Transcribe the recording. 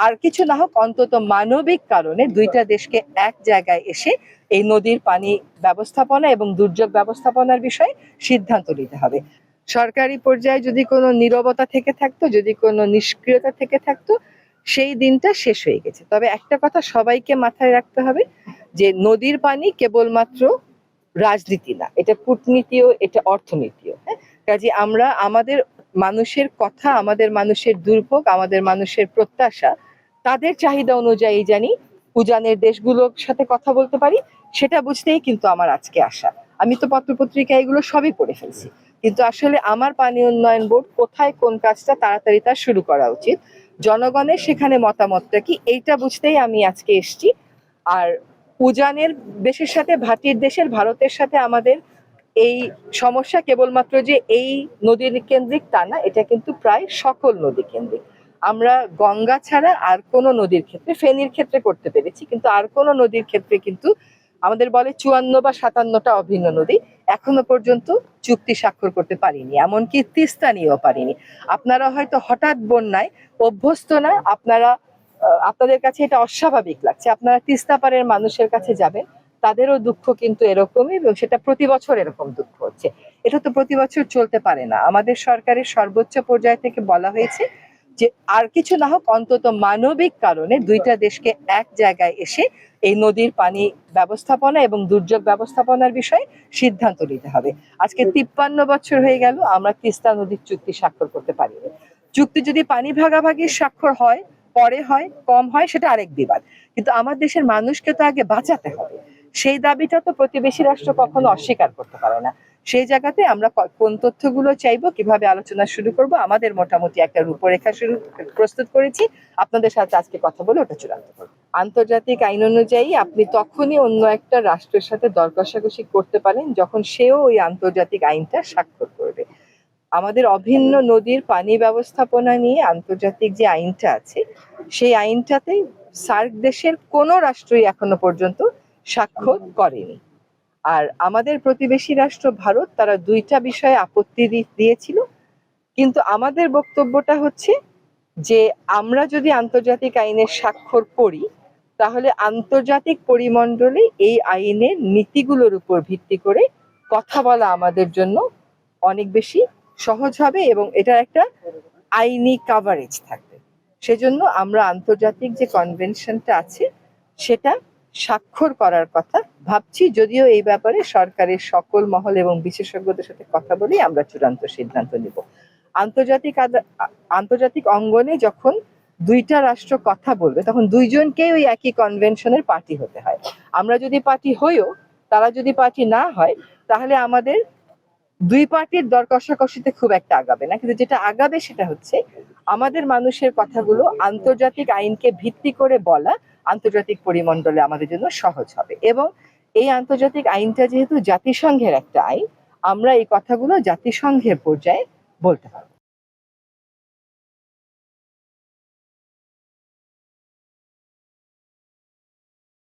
আর কিছু না হোক অন্তত মানবিক কারণে দুইটা দেশকে এক জায়গায় এসে এই নদীর পানি ব্যবস্থাপনা এবং দুর্যোগ ব্যবস্থাপনার বিষয়ে সিদ্ধান্ত নিতে হবে। সরকারি পর্যায়ে যদি কোনো নীরবতা থেকে থাকতো, যদি কোনো নিষ্ক্রিয়তা থেকে থাকতো, সেই দিনটা শেষ হয়ে গেছে। তবে একটা কথা সবাইকে মাথায় রাখতে হবে যে নদীর পানি কেবলমাত্র রাজনীতি না, এটা কূটনীতিও, এটা অর্থনীতিও। হ্যাঁ, কাজে আমরা আমাদের মানুষের কথা, আমাদের মানুষের দুর্ভোগ, আমাদের মানুষের প্রত্যাশা, তাদের চাহিদা অনুযায়ী জানি উজানের দেশগুলোর সাথে কথা বলতে পারি, সেটা বুঝতেই কিন্তু আমার আজকে আসা। আমি তো পত্রপত্রিকা এগুলো সবই পড়ে ফেলছি, কিন্তু আসলে আমার পানি উন্নয়ন বোর্ড কোথায় কোন কাজটা তাড়াতাড়ি তার শুরু করা উচিত, জনগণের সেখানে মতামতটা কি, এইটা বুঝতেই আমি আজকে এসছি। আর উজানের দেশের সাথে, ভাটির দেশের ভারতের সাথে আমাদের এই সমস্যা কেবলমাত্র যে এই নদীর কেন্দ্রিক তা না, এটা কিন্তু প্রায় সকল নদী কেন্দ্রিক। আমরা গঙ্গা ছাড়া আর কোনো নদীর ক্ষেত্রে, ফেনীর ক্ষেত্রে করতে পেরেছি, কিন্তু আর কোনো নদীর ক্ষেত্রে কিন্তু আমাদের বলে 54 বা 57টা অভিন্ন নদী, এখনো পর্যন্ত চুক্তি স্বাক্ষর করতে পারিনি, এমনকি তিস্তা নিয়েও পারিনি। আপনারা হয়তো হঠাৎ বন্যায় অভ্যস্ত না, আপনাদের কাছে এটা অস্বাভাবিক লাগছে, আপনারা তিস্তা পারের মানুষের কাছে যাবেন, তাদেরও দুঃখ কিন্তু এরকমই, এবং সেটা প্রতি বছর এরকম দুঃখ হচ্ছে। এটা তো প্রতি বছর চলতে পারে না। আমাদের সরকারের সর্বোচ্চ পর্যায় থেকে বলা হয়েছে যে আর কিছু না হোক অন্তত মানবিক কারণে দুইটা দেশকে এক জায়গায় এসে এই নদীর পানি ব্যবস্থাপনা এবং দুর্যোগ ব্যবস্থাপনার বিষয়ে সিদ্ধান্ত নিতে হবে। আজকে 53 বছর হয়ে গেল আমরা তিস্তা নদীর চুক্তি স্বাক্ষর করতে পারিনি। চুক্তি যদি পানি ভাগাভাগির স্বাক্ষর হয়, পরে হয়, কম হয়, সেটা আরেক বিবাদ, কিন্তু আমার দেশের মানুষকে তো আগে বাঁচাতে হবে। সেই দাবিটা তো প্রতিবেশী রাষ্ট্র কখনো অস্বীকার করতে পারে না। সেই জায়গাতে আমরা কোন তথ্যগুলো চাইবো, কিভাবে আলোচনা শুরু করব, আমাদের মোটামুটি একটা রূপরেখা প্রস্তুত করেছি। আপনাদের সাথে আজকে কথা বলে ওটা চূড়ান্ত করবো। আন্তর্জাতিক আইন অনুযায়ী আপনি তখনই অন্য একটা রাষ্ট্রের সাথে দর কষাকষি করতে পারেন যখন সেও ওই আন্তর্জাতিক আইনটা স্বাক্ষর করবে। আমাদের অভিন্ন নদীর পানি ব্যবস্থাপনা নিয়ে আন্তর্জাতিক যে আইনটা আছে, সেই আইনটাতে সার্ক দেশের কোনো রাষ্ট্রই এখনো পর্যন্ত স্বাক্ষর করেনি। আর আমাদের প্রতিবেশী রাষ্ট্র ভারত, তারা দুইটা বিষয়ে আপত্তি দিয়েছিল, কিন্তু আমাদের বক্তব্যটা হচ্ছে যে আমরা যদি আন্তর্জাতিক আইনের স্বাক্ষর করি, তাহলে আন্তর্জাতিক পরিমণ্ডলে এই আইনের নীতিগুলোর উপর ভিত্তি করে কথা বলা আমাদের জন্য অনেক বেশি সহজ হবে, এবং এটার একটা আইনি কাভারেজ থাকবে। সেজন্য আমরা আন্তর্জাতিক যে কনভেনশনটা আছে সেটা স্বাক্ষর করার কথা ভাবছি, যদিও এই ব্যাপারে সরকারের সকল মহল এবং বিশেষজ্ঞদের সাথে কথা বলেই আমরা চূড়ান্ত সিদ্ধান্ত নিব। আন্তর্জাতিক অঙ্গনে যখন দুইটা রাষ্ট্র কথা বলবে, তখন দুইজনকেই ওই একই কনভেনশনের পার্টি হতে হয়। আমরা যদি পার্টি হইও, তারা যদি পার্টি না হয়, তাহলে আমাদের দুই পার্টির দর কষাকষিতে খুব একটা আগাবে না, কিন্তু যেটা আগাবে সেটা হচ্ছে আমাদের মানুষের কথাগুলো আন্তর্জাতিক আইনকে ভিত্তি করে বলা আন্তর্জাতিক পরিমণ্ডলে আমাদের জন্য সহজ হবে। এবং এই আন্তর্জাতিক আইনটা যেহেতু জাতিসংঘের একটা আইন, আমরা এই কথাগুলো জাতিসংঘের পর্যায়ে বলতে পারবো।